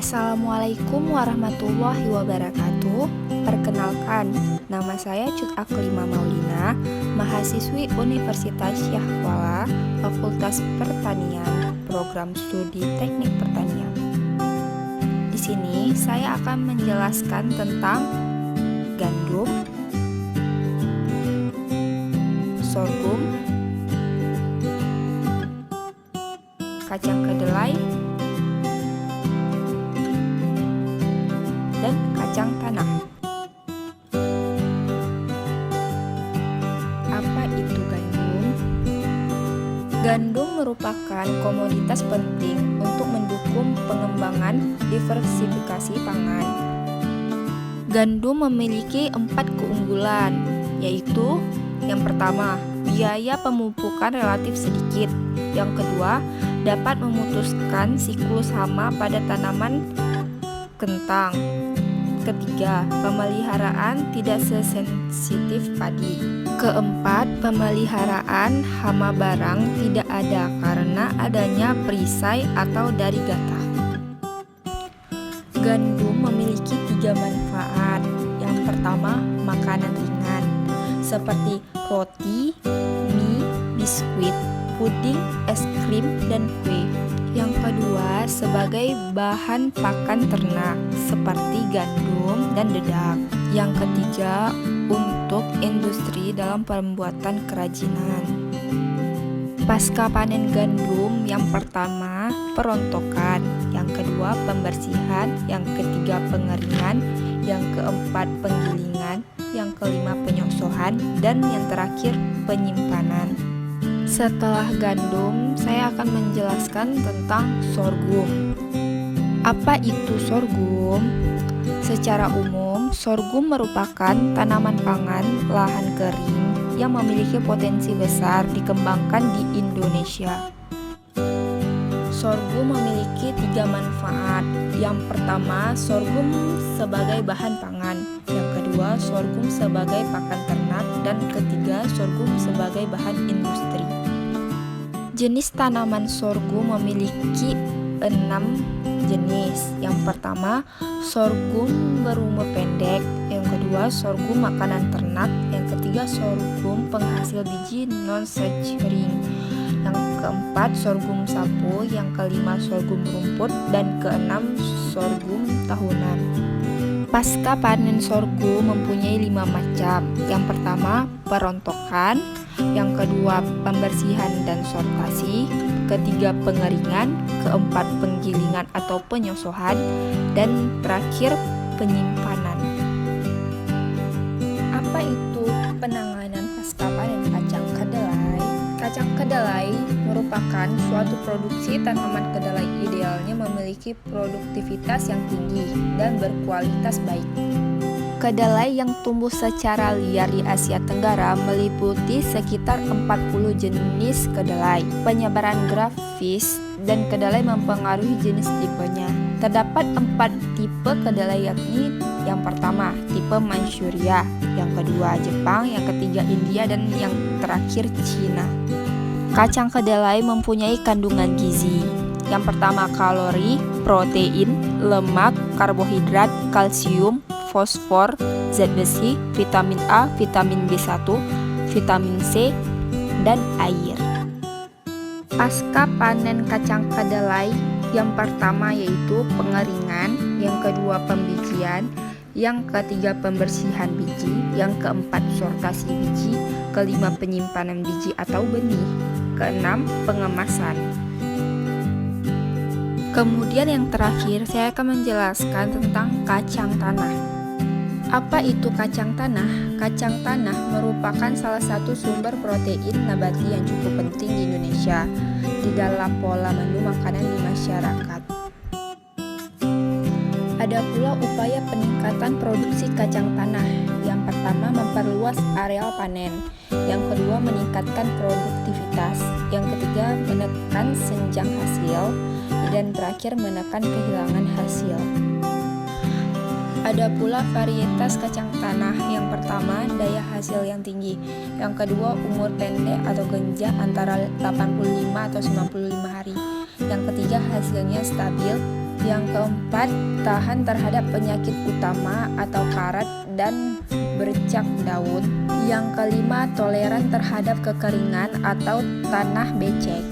Assalamualaikum warahmatullahi wabarakatuh. Perkenalkan, nama saya Cut Aklima Maulina, mahasiswi Universitas Syahkuala, Fakultas Pertanian, Program Studi Teknik Pertanian. Di sini saya akan menjelaskan tentang gandum, sorghum, kacang kedelai, dan kacang tanah. Apa itu gandum? Gandum merupakan komoditas penting untuk mendukung pengembangan diversifikasi pangan. Gandum memiliki 4 keunggulan, yaitu yang pertama, biaya pemupukan relatif sedikit. Yang kedua, dapat memutuskan siklus hama pada tanaman kentang. Ketiga, pemeliharaan tidak sesensitif padi. Keempat, pemeliharaan hama barang tidak ada karena adanya perisai atau dari gatah. Gandum memiliki 3 manfaat. Yang pertama, makanan ringan seperti roti, mie, biskuit, puding, es krim, dan kue. Yang kedua, sebagai bahan pakan ternak seperti gandum dan dedak. Yang ketiga, untuk industri dalam pembuatan kerajinan. Pasca panen gandum, yang pertama perontokan, yang kedua pembersihan, yang ketiga pengeringan, yang keempat penggilingan, yang kelima penyosohan, dan yang terakhir penyimpanan. Setelah gandum, saya akan menjelaskan tentang sorghum. Apa itu sorghum? Secara umum, sorghum merupakan tanaman pangan lahan kering yang memiliki potensi besar dikembangkan di Indonesia. Sorghum memiliki 3 manfaat. Yang pertama, sorghum sebagai bahan pangan. Yang kedua, sorghum sebagai pakan ternak. Dan ketiga, sorghum sebagai bahan industri. Jenis tanaman sorghum memiliki 6 jenis. Yang pertama, sorghum berumur pendek. Yang kedua, sorghum makanan ternak. Yang ketiga, sorghum penghasil biji non-seedling. Yang keempat, sorghum sapu. Yang kelima, sorghum rumput. Dan keenam, sorghum tahunan. Pasca panen sorghum mempunyai 5 macam. Yang pertama, perontokan. Yang kedua, pembersihan dan sortasi. Ketiga, pengeringan. Keempat, penggilingan atau penyosohan. Dan terakhir, penyimpanan. Apa itu penanganan pasca panen kacang kedelai? Kacang kedelai merupakan suatu produksi tanaman kedelai idealnya memiliki produktivitas yang tinggi dan berkualitas baik. Kedelai yang tumbuh secara liar di Asia Tenggara meliputi sekitar 40 jenis kedelai. Penyebaran geografis dan kedelai mempengaruhi jenis tipenya. Terdapat 4 tipe kedelai, yakni yang pertama, tipe Manchuria, yang kedua Jepang, yang ketiga India, dan yang terakhir Cina. Kacang kedelai mempunyai kandungan gizi. Yang pertama, kalori, protein, lemak, karbohidrat, kalsium, fosfor, zat besi, vitamin A, vitamin B1, vitamin C, dan air. Pasca panen kacang kedelai, yang pertama yaitu pengeringan, yang kedua pembijian, yang ketiga pembersihan biji, yang keempat sortasi biji, kelima penyimpanan biji atau benih, keenam pengemasan. Kemudian yang terakhir saya akan menjelaskan tentang kacang tanah. Apa itu kacang tanah? Kacang tanah merupakan salah satu sumber protein nabati yang cukup penting di Indonesia di dalam pola menu makanan di masyarakat. Ada pula upaya peningkatan produksi kacang tanah. Yang pertama, memperluas areal panen. Yang kedua, meningkatkan produktivitas. Yang ketiga, menekan senjang hasil. Dan terakhir, menekan kehilangan hasil. Ada pula varietas kacang tanah. Yang pertama, daya hasil yang tinggi. Yang kedua, umur pendek atau genjak antara 85 atau 95 hari. Yang ketiga, hasilnya stabil. Yang keempat, tahan terhadap penyakit utama atau karat dan bercak daun. Yang kelima, toleran terhadap kekeringan atau tanah becek.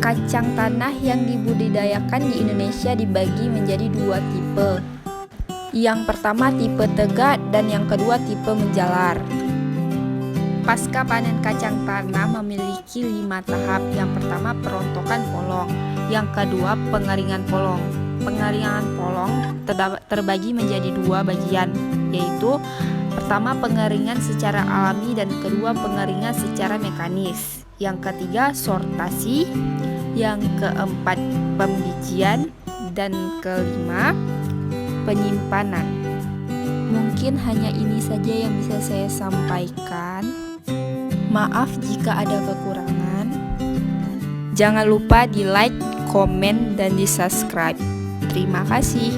Kacang tanah yang dibudidayakan di Indonesia dibagi menjadi dua tipe. Yang pertama tipe tegak dan yang kedua tipe menjalar. Pasca panen kacang tanah memiliki 5 tahap. Yang pertama perontokan polong, yang kedua pengeringan polong. Pengeringan polong terbagi menjadi dua bagian, yaitu pertama pengeringan secara alami dan kedua pengeringan secara mekanis. Yang ketiga sortasi, yang keempat pembijian, dan kelima penyimpanan. Mungkin hanya ini saja yang bisa saya sampaikan. Maaf jika ada kekurangan. Jangan lupa di like, komen, dan di subscribe. Terima kasih.